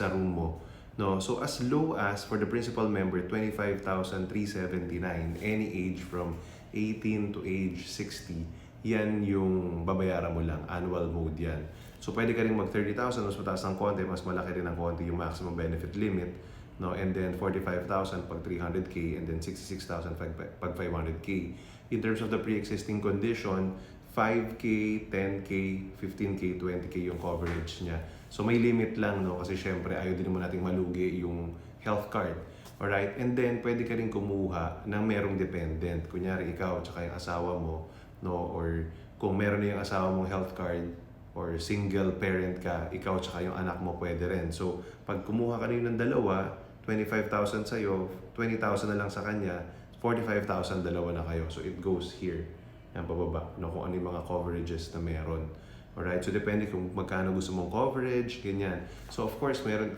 sa room mo. No? So as low as for the principal member, 25,379, any age from 18 to age 60, yan yung babayaran mo lang, annual mode yan. So pwede ka rin mag 30,000, mas mataas ng konti, mas malaki rin ng konti yung maximum benefit limit. No? And then 45,000 pag 300k, and then 66,000 pag 500k. In terms of the pre-existing condition, 5K, 10K, 15K, 20K yung coverage niya. So may limit lang, no? Kasi syempre ayaw din naman nating malugi yung health card. Alright? And then pwede ka rin kumuha ng merong dependent. Kunyari ikaw at yung asawa mo, no? Or kung meron na yung asawa mong health card or single parent ka, ikaw at yung anak mo pwede rin. So pag kumuha ka rin ng dalawa, 25,000 sa'yo, 20,000 na lang sa kanya, 45,000 dalawa na kayo. So it goes here. Yan pababa, no, kung ano yung mga coverages na meron. Alright, so depende kung magkano gusto mong coverage, ganyan. So of course, meron